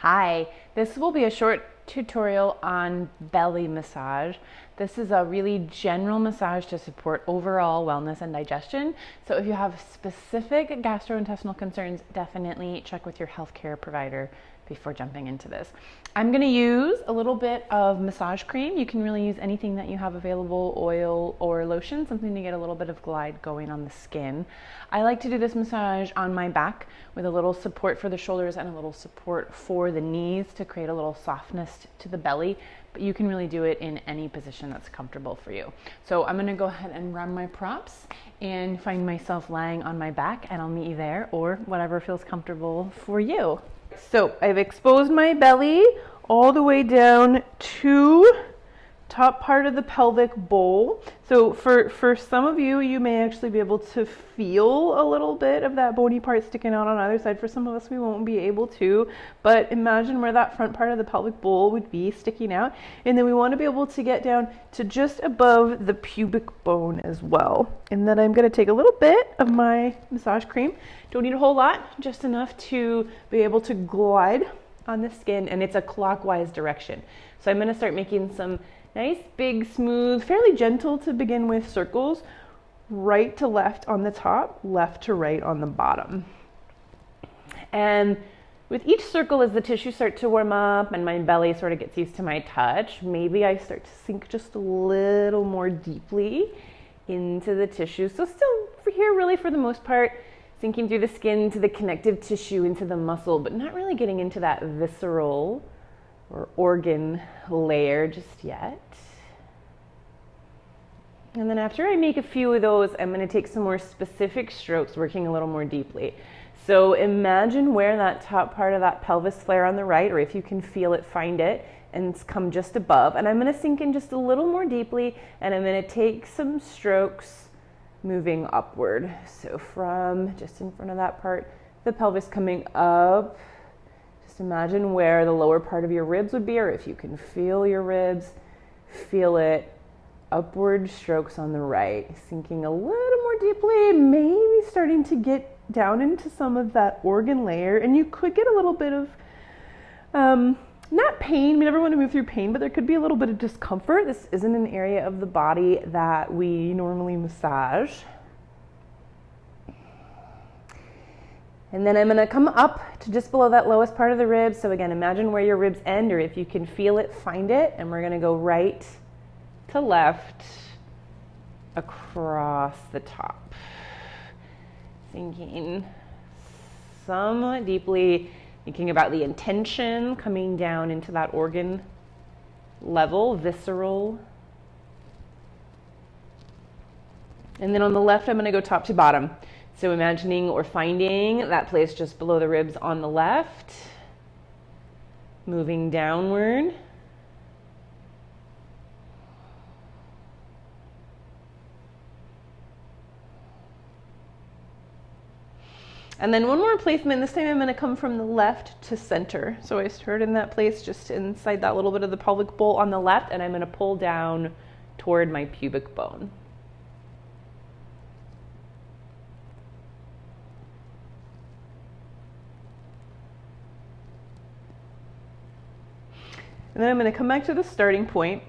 Hi, this will be a short tutorial on belly massage. This is a really general massage to support overall wellness and digestion. So if you have specific gastrointestinal concerns, definitely check with your healthcare provider before jumping into this. I'm going to use a little bit of massage cream. You can really use anything that you have available, oil or lotion, something to get a little bit of glide going on the skin. I like to do this massage on my back with a little support for the shoulders and a little support for the knees to create a little softness to the belly, but you can really do it in any position that's comfortable for you. So I'm going to go ahead and grab my props and find myself lying on my back, and I'll meet you there or whatever feels comfortable for you. So I've exposed my belly all the way down to top part of the pelvic bowl. So for some of you, you may actually be able to feel a little bit of that bony part sticking out on either side. For some of us, we won't be able to, but imagine where that front part of the pelvic bowl would be sticking out. And then we want to be able to get down to just above the pubic bone as well. And then I'm going to take a little bit of my massage cream. Don't need a whole lot, just enough to be able to glide on the skin, and it's a clockwise direction. So I'm going to start making some nice, big, smooth, fairly gentle to begin with circles, right to left on the top, left to right on the bottom. And with each circle, as the tissues start to warm up and my belly sort of gets used to my touch, maybe I start to sink just a little more deeply into the tissue. So still for here, really for the most part, sinking through the skin to the connective tissue, into the muscle, but not really getting into that visceral or organ layer just yet. And then after I make a few of those, I'm going to take some more specific strokes, working a little more deeply. So imagine where that top part of that pelvis flare on the right, or if you can feel it, find it, and come just above. And I'm going to sink in just a little more deeply, and I'm going to take some strokes moving upward. So from just in front of that part, the pelvis coming up. Just imagine where the lower part of your ribs would be, or if you can feel your ribs, feel it. Upward strokes on the right, sinking a little more deeply, maybe starting to get down into some of that organ layer. And you could get a little bit of, not pain, we never want to move through pain, but there could be a little bit of discomfort. This isn't an area of the body that we normally massage. And then I'm going to come up to just below that lowest part of the ribs. So again, imagine where your ribs end, or if you can feel it, find it. And we're going to go right to left across the top. Sinking somewhat deeply, thinking about the intention coming down into that organ level, visceral. And then on the left, I'm going to go top to bottom. So imagining or finding that place just below the ribs on the left, moving downward. And then one more placement. This time I'm going to come from the left to center. So I start in that place just inside that little bit of the pelvic bowl on the left, and I'm going to pull down toward my pubic bone. And then I'm going to come back to the starting point.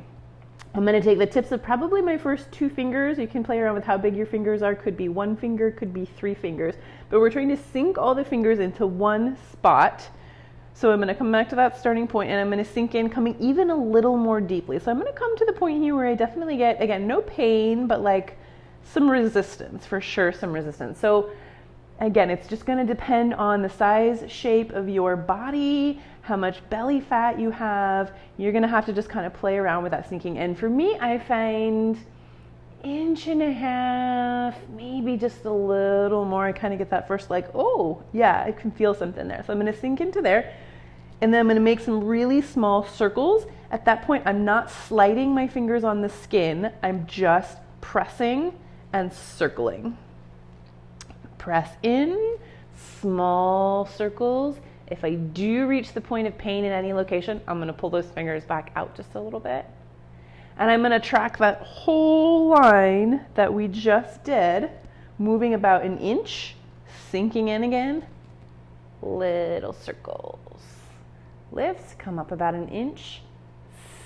I'm going to take the tips of probably my first 2 fingers. You can play around with how big your fingers are. Could be 1 finger, could be 3 fingers. But we're trying to sink all the fingers into one spot. So I'm going to come back to that starting point, and I'm going to sink in, coming even a little more deeply. So I'm going to come to the point here where I definitely get, again, no pain, but like some resistance, for sure, some resistance. So again, it's just going to depend on the size, shape of your body, how much belly fat you have. You're going to have to just kind of play around with that sinking. And for me, I find 1.5 inches, maybe just a little more. I kind of get that first like, oh yeah, I can feel something there. So I'm going to sink into there, and then I'm going to make some really small circles. At that point, I'm not sliding my fingers on the skin. I'm just pressing and circling. Press in, small circles. If I do reach the point of pain in any location, I'm going to pull those fingers back out just a little bit. And I'm going to track that whole line that we just did, moving about 1 inch, sinking in again, little circles, Lift, come up about an inch,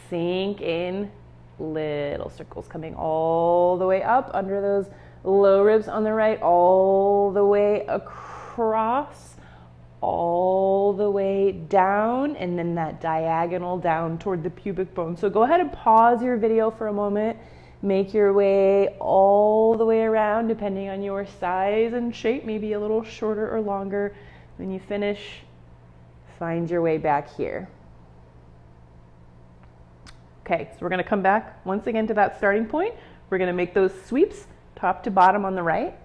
sink in, little circles coming all the way up under those low ribs on the right, all the way across, all the way down, and then that diagonal down toward the pubic bone. So go ahead and pause your video for a moment. Make your way all the way around, depending on your size and shape, maybe a little shorter or longer. When you finish, find your way back here. Okay, so we're gonna come back once again to that starting point. We're gonna make those sweeps top to bottom on the right.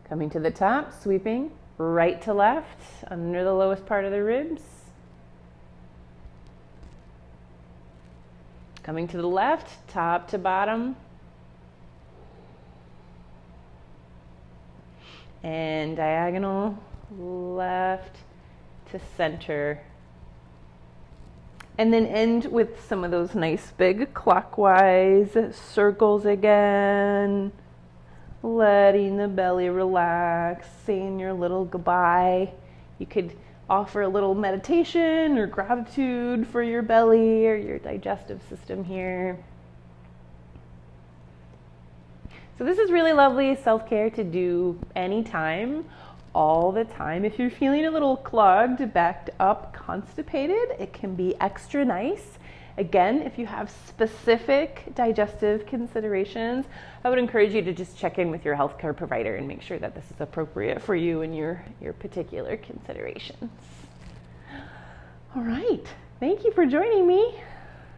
Coming to the top, sweeping right to left, under the lowest part of the ribs. Coming to the left, top to bottom. And diagonal, left to center. And then end with some of those nice big clockwise circles again. Letting the belly relax, saying your little goodbye. You could offer a little meditation or gratitude for your belly or your digestive system here. So this is really lovely self-care to do anytime, all the time. If you're feeling a little clogged, backed up, constipated, it can be extra nice. Again, if you have specific digestive considerations, I would encourage you to just check in with your healthcare provider and make sure that this is appropriate for you and your particular considerations. All right, thank you for joining me.